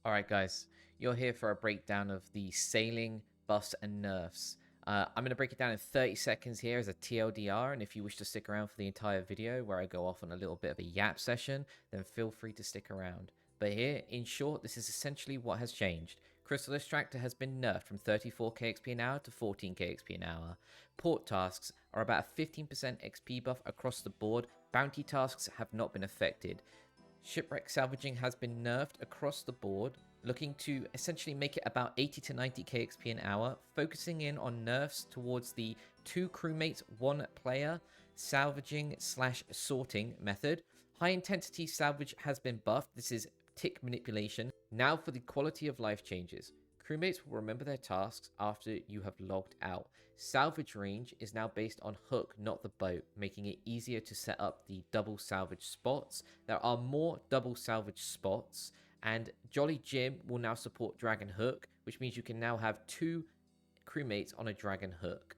All right, guys, you're here for a breakdown of the sailing buffs and nerfs. I'm going to break it down in 30 seconds here as a TLDR, and if you wish to stick around for the entire video where I go off on a little bit of a yap session, then feel free to stick around. But here, in short, this is essentially what has changed. Crystal Extractor has been nerfed from 34k XP an hour to 14k XP an hour. Port tasks are about a 15% XP buff across the board. Bounty tasks have not been affected. Shipwreck salvaging has been nerfed across the board, looking to essentially make it about 80 to 90k XP an hour, focusing in on nerfs towards the 2 crewmates, 1 player salvaging slash sorting method. High intensity salvage has been buffed. This is tick manipulation. Now for the quality of life changes. Crewmates will remember their tasks after you have logged out. Salvage range is now based on hook, not the boat, making it easier to set up the double salvage spots. There are more double salvage spots, and Jolly Jim will now support Dragon Hook, which means you can now have 2 crewmates on a Dragon Hook.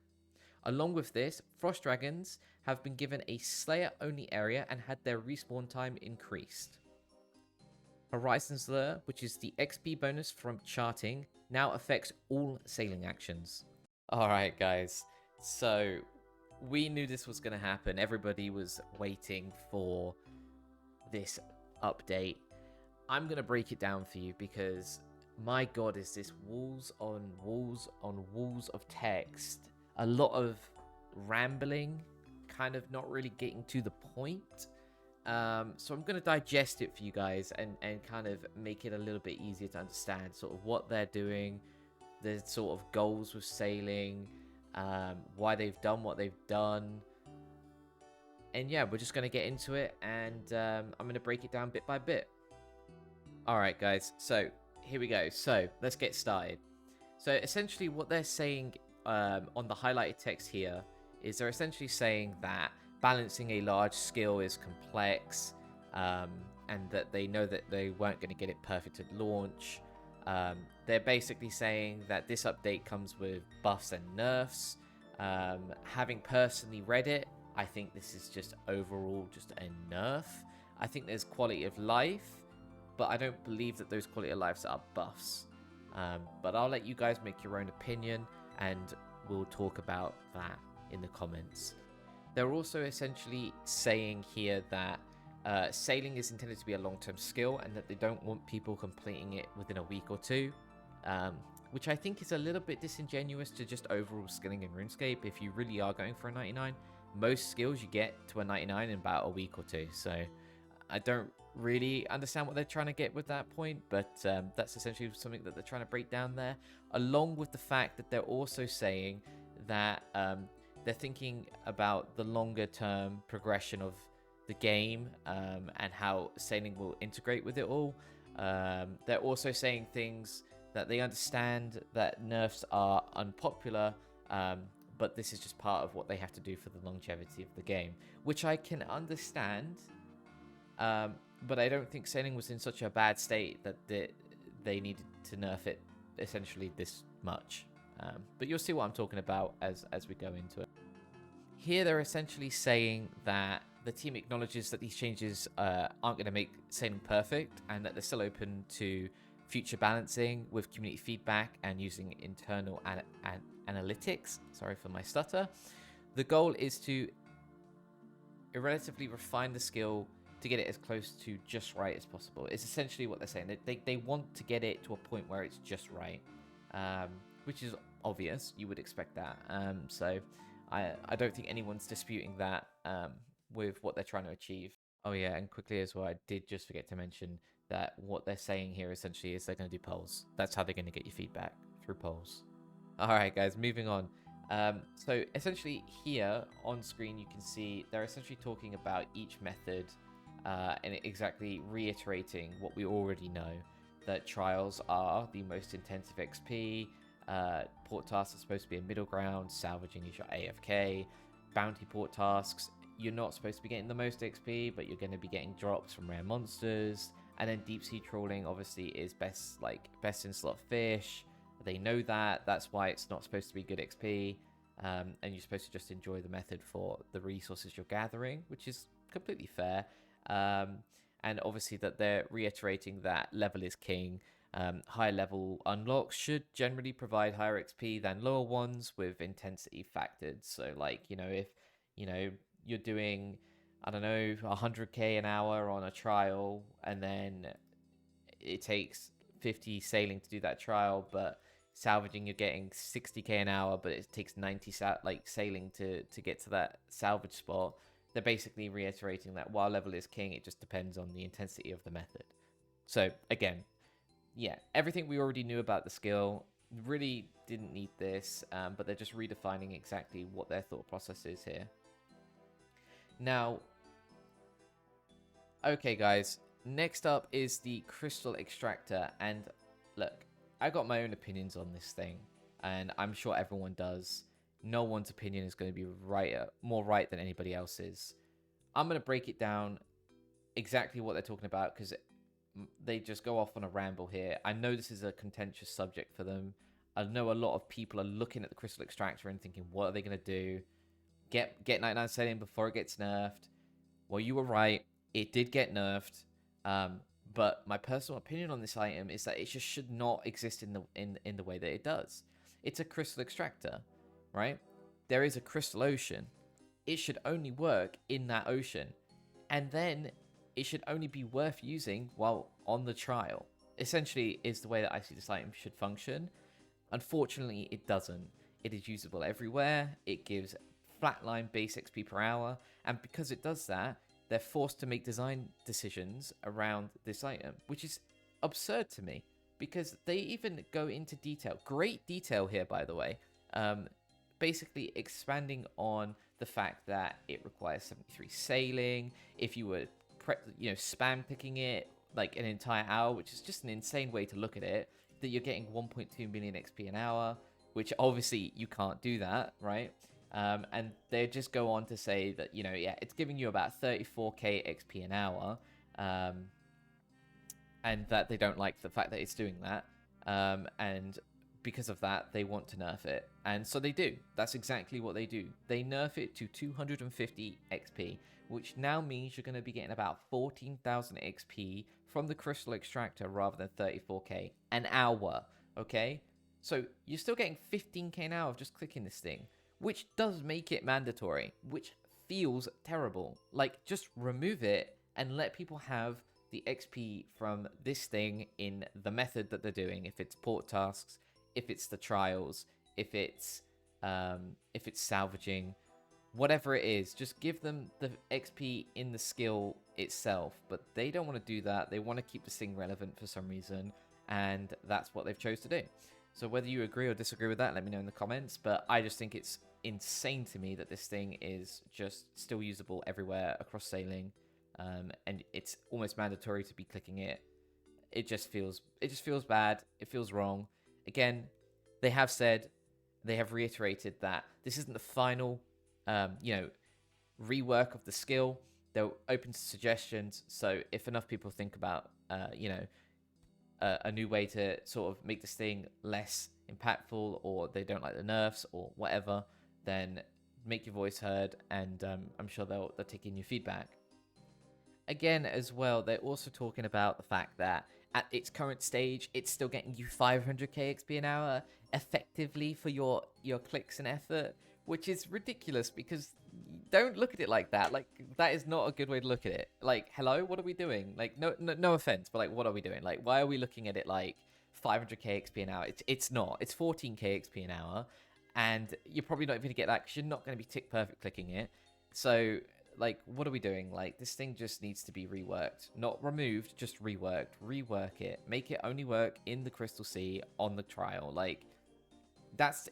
Along with this, Frost Dragons have been given a Slayer only area and had their respawn time increased. Horizon's Lure, which is the XP bonus from charting, now affects all sailing actions. Alright guys, so we knew this was going to happen. Everybody was waiting for this update. I'm going to break it down for you because my god, is this walls on walls on walls of text. A lot of rambling, kind of not really getting to the point. So I'm going to digest it for you guys and kind of make it a little bit easier to understand sort of what they're doing, the sort of goals with sailing, why they've done what they've done. And yeah, we're just going to get into it, and I'm going to break it down bit by bit. Alright guys, so here we go. So let's get started. So essentially what they're saying on the highlighted text here is they're essentially saying that balancing a large skill is complex, and that they know that they weren't going to get it perfect at launch. They're basically saying that this update comes with buffs and nerfs. Having personally read it, I think this is just overall just a nerf. I think there's quality of life, but I don't believe that those quality of lives are buffs. But I'll let you guys make your own opinion, and we'll talk about that in the comments. They're also essentially saying here that sailing is intended to be a long-term skill, and that they don't want people completing it within a week or two, which I think is a little bit disingenuous to just overall skilling in RuneScape. If you really are going for a 99, most skills you get to a 99 in about a week or two. So I don't really understand what they're trying to get with that point, but that's essentially something that they're trying to break down there, along with the fact that they're also saying that they're thinking about the longer term progression of the game, and how sailing will integrate with it all. They're also saying things that they understand that nerfs are unpopular, but this is just part of what they have to do for the longevity of the game, which I can understand. But I don't think sailing was in such a bad state that they needed to nerf it essentially this much. But you'll see what I'm talking about as we go into it. Here they're essentially saying that the team acknowledges that these changes aren't going to make sailing perfect, and that they're still open to future balancing with community feedback and using internal analytics. Sorry for my stutter. The goal is to relatively refine the skill to get it as close to just right as possible. It's essentially what they're saying. They want to get it to a point where it's just right, which is obvious. You would expect that. So I don't think anyone's disputing that with what they're trying to achieve. Oh yeah, and quickly as well, I did just forget to mention that what they're saying here essentially is they're going to do polls. That's how they're going to get your feedback, through polls. Alright guys, moving on. So essentially here on screen you can see they're essentially talking about each method, and exactly reiterating what we already know, that trials are the most intensive XP, port tasks are supposed to be a middle ground, salvaging is your AFK, bounty port tasks, you're not supposed to be getting the most XP, but you're going to be getting drops from rare monsters, and then deep sea trawling obviously is best in slot fish. They know that, that's why it's not supposed to be good XP, and you're supposed to just enjoy the method for the resources you're gathering, which is completely fair. And obviously that they're reiterating that level is king, Higher level unlocks should generally provide higher XP than lower ones with intensity factored. So like, if, you're doing, I don't know, 100k an hour on a trial, and then it takes 50 sailing to do that trial, but salvaging you're getting 60k an hour, but it takes 90 sailing to get to that salvage spot. They're basically reiterating that while level is king, it just depends on the intensity of the method. So again, yeah, everything we already knew about the skill, really didn't need this, but they're just redefining exactly what their thought process is here. Now, okay guys, next up is the crystal extractor, and look, I got my own opinions on this thing, and I'm sure everyone does. No one's opinion is going to be more right than anybody else's. I'm going to break it down exactly what they're talking about, because they just go off on a ramble here. I know this is a contentious subject for them. I know a lot of people are looking at the crystal extractor and thinking, what are they going to do? Get 99 sailing before it gets nerfed. Well, you were right. It did get nerfed. But my personal opinion on this item is that it just should not exist in the way that it does. It's a crystal extractor, right? There is a crystal ocean. It should only work in that ocean. And then it should only be worth using while on the trial. Essentially is the way that I see this item should function. Unfortunately, it doesn't. It is usable everywhere. It gives flatline base XP per hour. And because it does that, they're forced to make design decisions around this item, which is absurd to me, because they even go into detail. Great detail here, by the way. Basically expanding on the fact that it requires 73 sailing. If you were spam picking it like an entire hour, which is just an insane way to look at it, that you're getting 1.2 million XP an hour, which obviously you can't do that, right? And they just go on to say that, it's giving you about 34k XP an hour, and that they don't like the fact that it's doing that, and because of that, they want to nerf it. And so they do. That's exactly what they do. They nerf it to 250 XP, which now means you're going to be getting about 14,000 XP from the crystal extractor rather than 34k an hour, okay? So you're still getting 15k an hour of just clicking this thing, which does make it mandatory, which feels terrible. Like, just remove it and let people have the XP from this thing in the method that they're doing. If it's port tasks, if it's the trials, if it's salvaging, whatever it is, just give them the XP in the skill itself. But they don't want to do that. They want to keep this thing relevant for some reason, and that's what they've chose to do. So whether you agree or disagree with that, let me know in the comments. But I just think it's insane to me that this thing is just still usable everywhere across sailing, and it's almost mandatory to be clicking it. It just feels bad. It feels wrong. Again, they have reiterated that this isn't the final, rework of the skill. They're open to suggestions. So if enough people think about, a new way to sort of make this thing less impactful, or they don't like the nerfs or whatever, then make your voice heard, and I'm sure they'll take in your feedback. Again, as well, they're also talking about the fact that at its current stage, it's still getting you 500k XP an hour effectively for your clicks and effort, which is ridiculous, because don't look at it like that. Like, that is not a good way to look at it. Like, hello, what are we doing? Like, no offense, but like, what are we doing? Like, why are we looking at it like 500k XP an hour? It's not. It's 14k XP an hour, and you're probably not even gonna get that because you're not going to be tick perfect clicking it. So, like, what are we doing? Like, this thing just needs to be reworked. Not removed, just reworked. Rework it. Make it only work in the Crystal Sea on the trial. Like, that's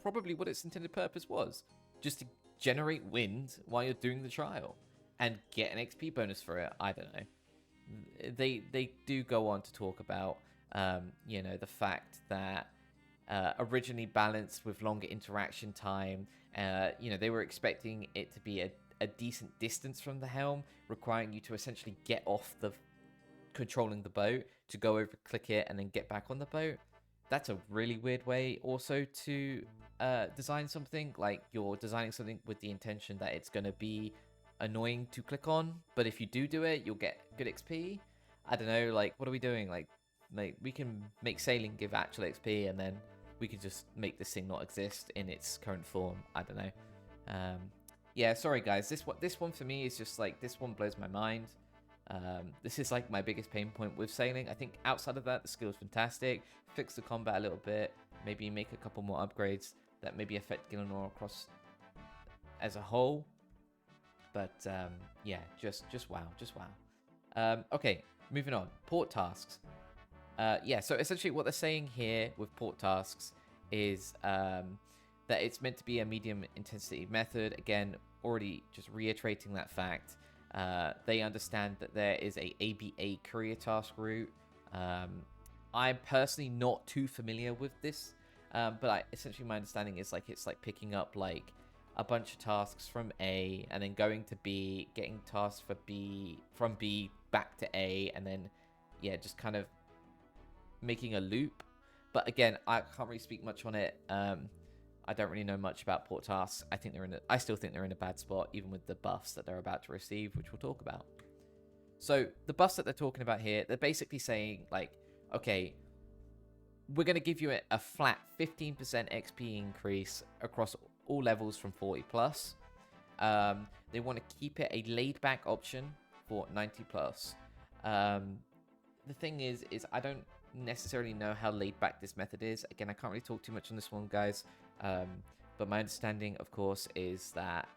probably what its intended purpose was. Just to generate wind while you're doing the trial and get an XP bonus for it. I don't know. They do go on to talk about, the fact that originally balanced with longer interaction time. They were expecting it to be a decent distance from the helm, requiring you to essentially get off the controlling the boat to go over, click it, and then get back on the boat. That's a really weird way also to design something. Like, you're designing something with the intention that it's going to be annoying to click on, but if you do it, you'll get good XP. I don't know, like, what are we doing? Like, like we can make sailing give actual XP, and then we could just make this thing not exist in its current form. I don't know. Yeah, sorry guys. This one for me is just like, this one blows my mind. This is like my biggest pain point with sailing. I think outside of that, the skill is fantastic. Fix the combat a little bit. Maybe make a couple more upgrades that maybe affect Gillenor across as a whole. But yeah, just wow, just wow. Okay, moving on. Port tasks. Yeah, so essentially what they're saying here with port tasks is that it's meant to be a medium intensity method. Again, already just reiterating that fact. They understand that there is a ABA career task route. I'm personally not too familiar with this, but essentially my understanding is like it's like picking up like a bunch of tasks from A and then going to B, getting tasks for B from B back to A, and then yeah, just kind of making a loop. But again, I can't really speak much on it. I don't really know much about port tasks. I still think they're in a bad spot, even with the buffs that they're about to receive, which we'll talk about. So the buffs that they're talking about here, they're basically saying like, okay, we're going to give you a flat 15% XP increase across all levels from 40 plus. They want to keep it a laid back option for 90 plus. The thing is I don't necessarily know how laid back this method is. Again, I can't really talk too much on this one, guys. But my understanding, of course, is that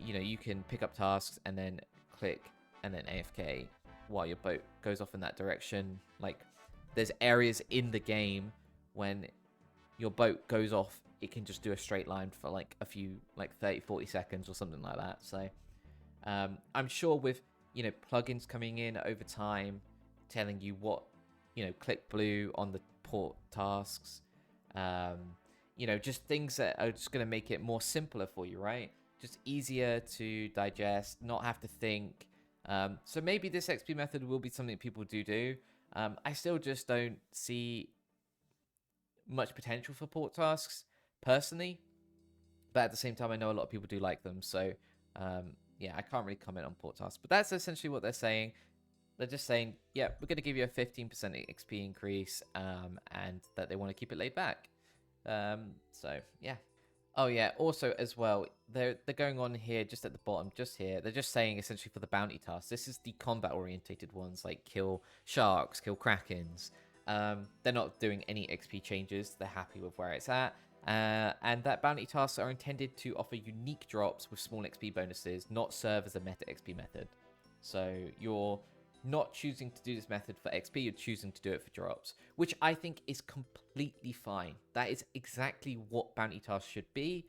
you know, you can pick up tasks and then click and then AFK while your boat goes off in that direction. Like, there's areas in the game when your boat goes off, it can just do a straight line for like a few, like 30-40 seconds or something like that. So I'm sure with, you know, plugins coming in over time telling you what, you know, click blue on the port tasks, you know, just things that are just going to make it more simpler for you, right? Just easier to digest, not have to think. So maybe this XP method will be something people do. I still just don't see much potential for port tasks personally, but at the same time, I know a lot of people do like them. So yeah, I can't really comment on port tasks, but that's essentially what they're saying. They're just saying, yeah, we're going to give you a 15% XP increase, and that they want to keep it laid back. So yeah. Oh yeah, also as well, they're going on here just at the bottom, just here. They're just saying essentially for the bounty tasks, this is the combat orientated ones, like kill sharks, kill krakens. They're not doing any XP changes. They're happy with where it's at. And that bounty tasks are intended to offer unique drops with small XP bonuses, not serve as a meta XP method. So you're not choosing to do this method for XP, you're choosing to do it for drops, which I think is completely fine. That is exactly what bounty tasks should be.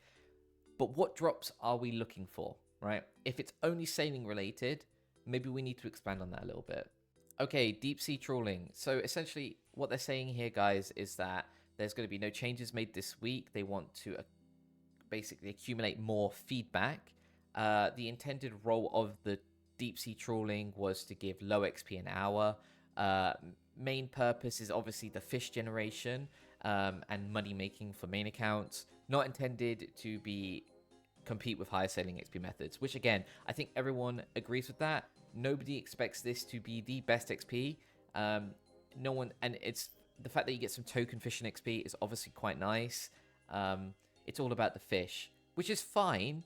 But what drops are we looking for, right? If it's only sailing related, maybe we need to expand on that a little bit. Okay, deep sea trawling. So essentially what they're saying here, guys, is that there's going to be no changes made this week. They want to basically accumulate more feedback. The intended role of the deep sea trawling was to give low XP an hour. Main purpose is obviously the fish generation and money making for main accounts. Not intended to be compete with higher sailing XP methods, which again, I think everyone agrees with that. Nobody expects this to be the best XP. No one, and it's the fact that you get some token fishing XP is obviously quite nice. It's all about the fish, which is fine.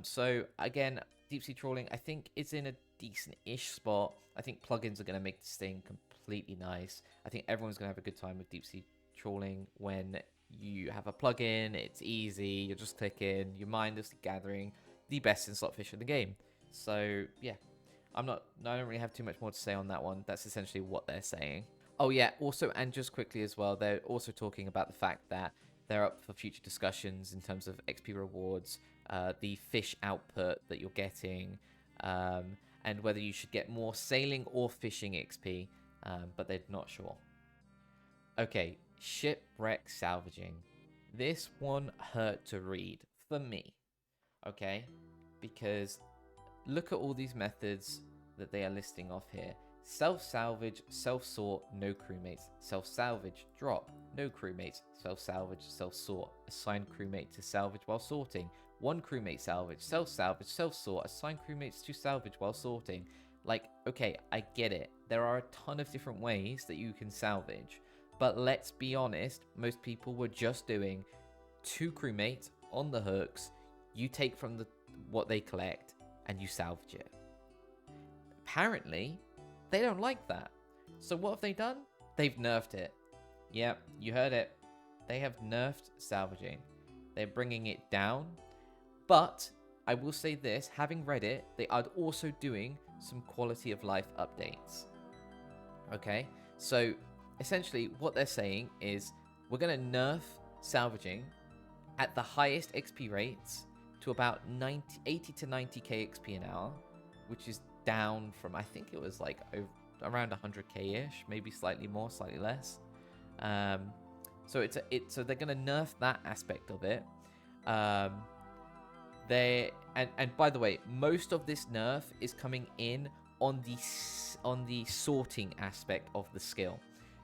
So again, deep sea trawling, I think it's in a decent-ish spot. I think plugins are going to make this thing completely nice. I think everyone's going to have a good time with deep sea trawling when you have a plugin. It's easy. You're just clicking. You're mindlessly gathering the best in slot fish in the game. So yeah, I don't really have too much more to say on that one. That's essentially what they're saying. Oh yeah, also, and just quickly as well, they're also talking about the fact that they're up for future discussions in terms of XP rewards, the fish output that you're getting, and whether you should get more sailing or fishing XP, but they're not sure. Okay, shipwreck salvaging. This one hurt to read for me, okay? Because look at all these methods that they are listing off here. Self-salvage, self-sort, no crewmates. Self-salvage, drop, no crewmates. Self-salvage, self-sort, assign crewmate to salvage while sorting. One crewmate salvage, self-salvage, self-sort, assign crewmates to salvage while sorting. Like, okay, I get it. There are a ton of different ways that you can salvage. But let's be honest, most people were just doing 2 crewmates on the hooks. You take from what they collect and you salvage it. Apparently, they don't like that. So what have they done? They've nerfed it. Yep, you heard it. They have nerfed salvaging. They're bringing it down. But I will say this, having read it, they are also doing some quality of life updates. Okay, so essentially what they're saying is we're going to nerf salvaging at the highest XP rates to about 80 to 90k XP an hour, which is down from, I think it was like around 100k ish, maybe slightly more, slightly less. So so they're going to nerf that aspect of it. And by the way, most of this nerf is coming in on the sorting aspect of the skill.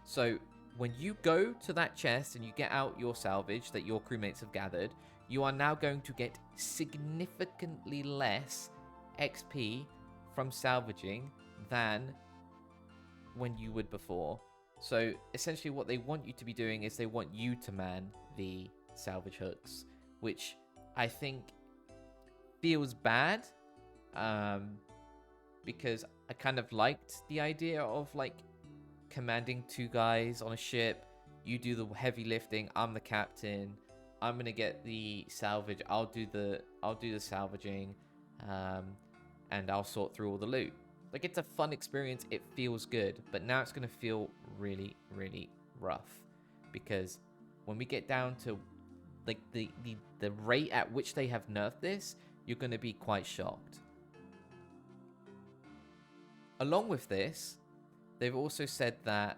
So when you go to that chest and you get out your salvage that your crewmates have gathered, you are now going to get significantly less XP from salvaging than when you would before. So essentially what they want you to be doing is they want you to man the salvage hooks, which I think feels bad, because I kind of liked the idea of like commanding 2 guys on a ship. You do the heavy lifting, I'm the captain, I'm gonna get the salvage, I'll do the salvaging, and I'll sort through all the loot. Like, it's a fun experience, it feels good, but now it's gonna feel really, really rough, because when we get down to like the rate at which they have nerfed this, you're going to be quite shocked. Along with this, they've also said that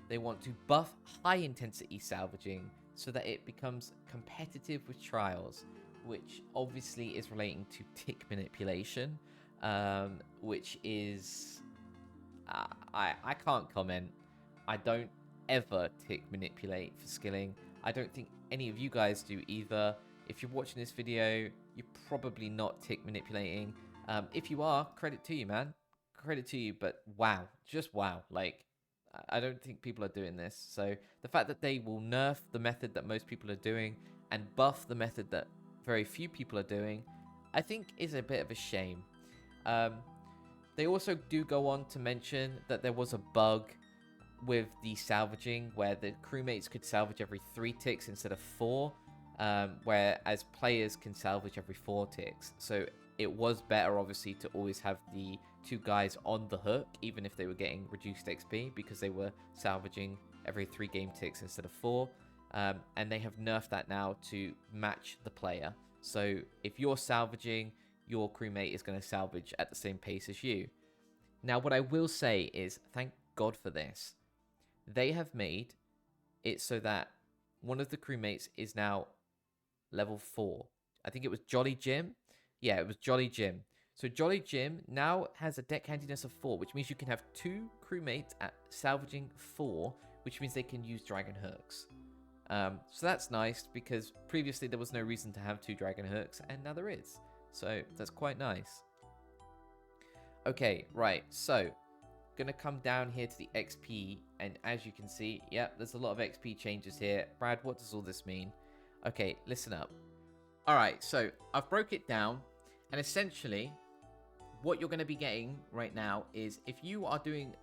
they want to buff high intensity salvaging so that it becomes competitive with trials, which obviously is relating to tick manipulation, which is I can't comment. I don't ever tick manipulate for skilling. I don't think any of you guys do either. If you're watching this video, you're probably not tick manipulating. If you are, credit to you, man. Credit to you, but wow. Just wow. Like, I don't think people are doing this. So the fact that they will nerf the method that most people are doing and buff the method that very few people are doing, I think is a bit of a shame. They also do go on to mention that there was a bug with the salvaging where the crewmates could salvage every 3 ticks instead of 4, whereas players can salvage every 4 ticks. So it was better, obviously, to always have the 2 guys on the hook, even if they were getting reduced XP, because they were salvaging every 3 game ticks instead of 4. And they have nerfed that now to match the player. So if you're salvaging, your crewmate is going to salvage at the same pace as you. Now, what I will say is, thank God for this. They have made it so that one of the crewmates is now level 4. I think it was Jolly Jim. Yeah, it was Jolly Jim. So Jolly Jim now has a deck handiness of 4, which means you can have 2 crewmates at salvaging 4, which means they can use dragon hooks. So that's nice, because previously there was no reason to have 2 dragon hooks, and now there is. So that's quite nice. Okay, right, so gonna come down here to the XP, and as you can see, yep, there's a lot of XP changes here. Brad, what does all this mean? Okay, listen up. Alright, so I've broke it down, and essentially what you're going to be getting right now is, if you are doing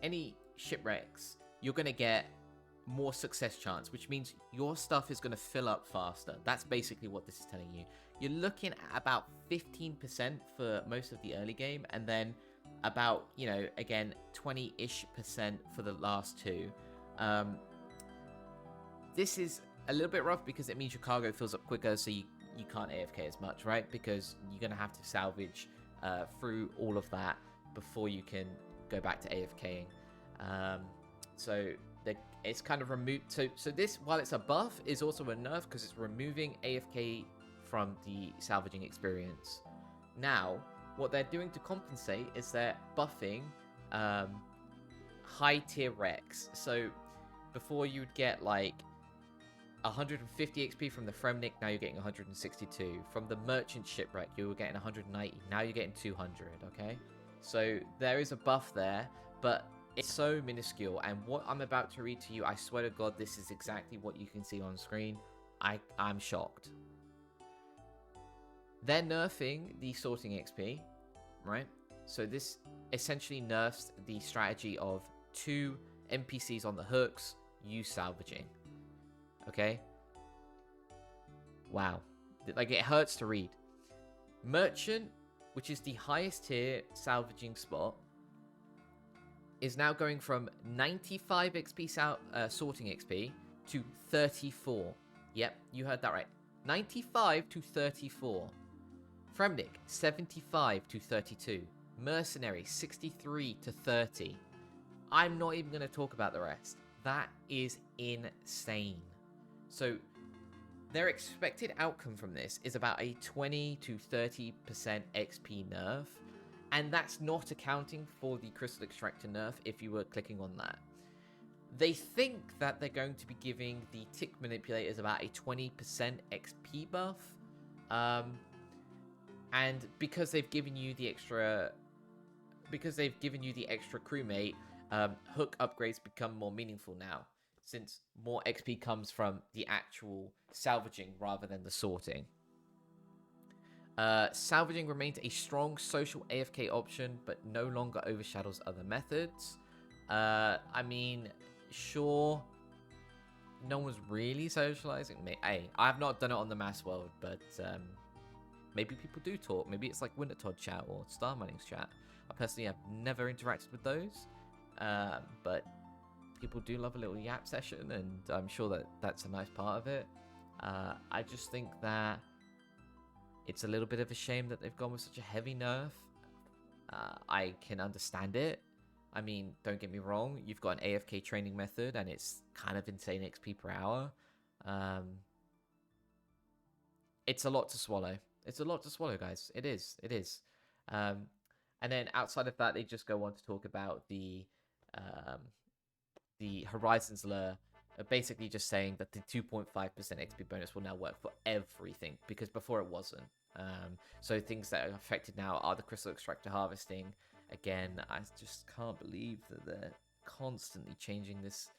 any shipwrecks, you're going to get more success chance, which means your stuff is going to fill up faster. That's basically what this is telling you. You're looking at about 15% for most of the early game, and then about, you know, again, 20-ish% for the last 2. This is a little bit rough because it means your cargo fills up quicker, so you can't AFK as much, right? Because you're going to have to salvage through all of that before you can go back to AFKing. So it's kind of removed. So this, while it's a buff, is also a nerf because it's removing AFK from the salvaging experience. Now, what they're doing to compensate is they're buffing high tier wrecks. So before you would get like 150 XP from the Fremnik, now you're getting 162. From the Merchant Shipwreck, you were getting 190. Now you're getting 200, okay? So there is a buff there, but it's so minuscule. And what I'm about to read to you, I swear to God, this is exactly what you can see on screen. I'm shocked. They're nerfing the sorting XP, right? So this essentially nerfs the strategy of 2 NPCs on the hooks, you salvaging. Okay? Wow. Like, it hurts to read. Merchant, which is the highest tier salvaging spot, is now going from 95 XP sorting XP to 34. Yep, you heard that right. 95 to 34. Fremnik, 75 to 32. Mercenary, 63 to 30. I'm not even going to talk about the rest. That is insane. So their expected outcome from this is about a 20 to 30% XP nerf. And that's not accounting for the Crystal Extractor nerf if you were clicking on that. They think that they're going to be giving the tick manipulators about a 20% XP buff. And because they've given you the extra crewmate, hook upgrades become more meaningful now, since more XP comes from the actual salvaging rather than the sorting. Salvaging remains a strong social AFK option, but no longer overshadows other methods. I mean, sure, no one's really socializing. Hey, I have not done it on the mass world, but maybe people do talk. Maybe it's like Wintertodd chat or Star Mining's chat. I personally have never interacted with those, but people do love a little yap session, and I'm sure that that's a nice part of it. I just think that it's a little bit of a shame that they've gone with such a heavy nerf. I can understand it. I mean, don't get me wrong, you've got an AFK training method, and it's kind of insane XP per hour. It's a lot to swallow. It's a lot to swallow, guys. It is. It is. And then outside of that, they just go on to talk about the Horizons lure, basically just saying that the 2.5% XP bonus will now work for everything, because before it wasn't. So things that are affected now are the Crystal Extractor harvesting. Again, I just can't believe that they're constantly changing this,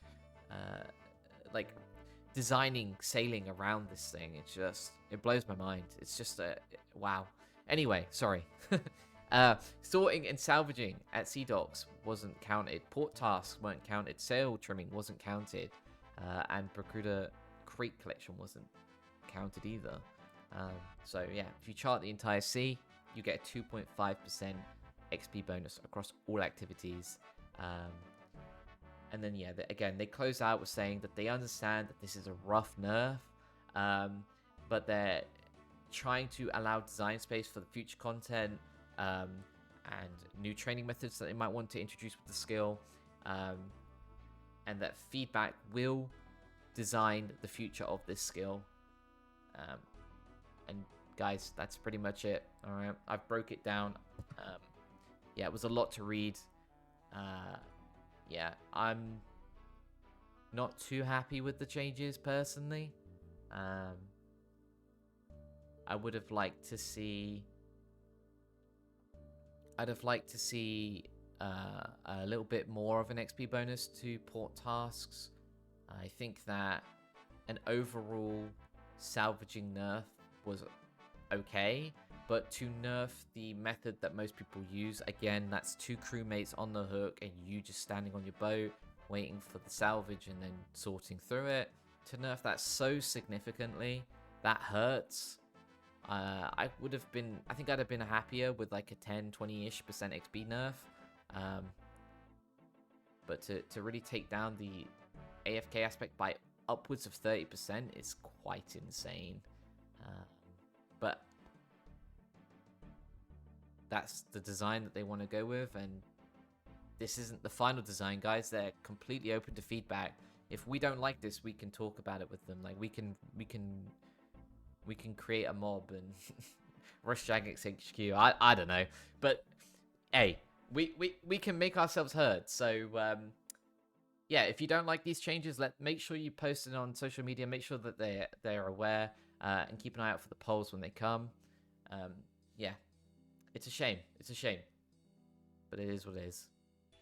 like, designing sailing around this thing. It blows my mind. It's just wow. Anyway, sorry. Sorting and salvaging at sea docks wasn't counted. Port tasks weren't counted. Sail trimming wasn't counted. And Barracuda crate collection wasn't counted either. So yeah, if you chart the entire sea, you get a 2.5% XP bonus across all activities. And then yeah, again, they close out with saying that they understand that this is a rough nerf, but they're trying to allow design space for the future content, and new training methods that they might want to introduce with the skill, and that feedback will design the future of this skill. And guys, that's pretty much it. All right, I've broke it down. Yeah, it was a lot to read. Yeah, I'm not too happy with the changes personally. I would have liked to see. I'd have liked to see a little bit more of an XP bonus to port tasks. I think that an overall salvaging nerf was okay, but to nerf the method that most people use, again, that's 2 crewmates on the hook and you just standing on your boat waiting for the salvage and then sorting through it, to nerf that so significantly, that hurts. I think I'd have been happier with like a 10-20-ish% XP nerf, but to really take down the AFK aspect by upwards of 30% is quite insane. But that's the design that they want to go with, and this isn't the final design, guys. They're completely open to feedback. If we don't like this, we can talk about it with them. Like, we can create a mob and rush Jagex HQ. I don't know, but hey, we can make ourselves heard. So yeah, if you don't like these changes, make sure you post it on social media. Make sure that they're aware, and keep an eye out for the polls when they come. Yeah, it's a shame. It's a shame. but it is what it is.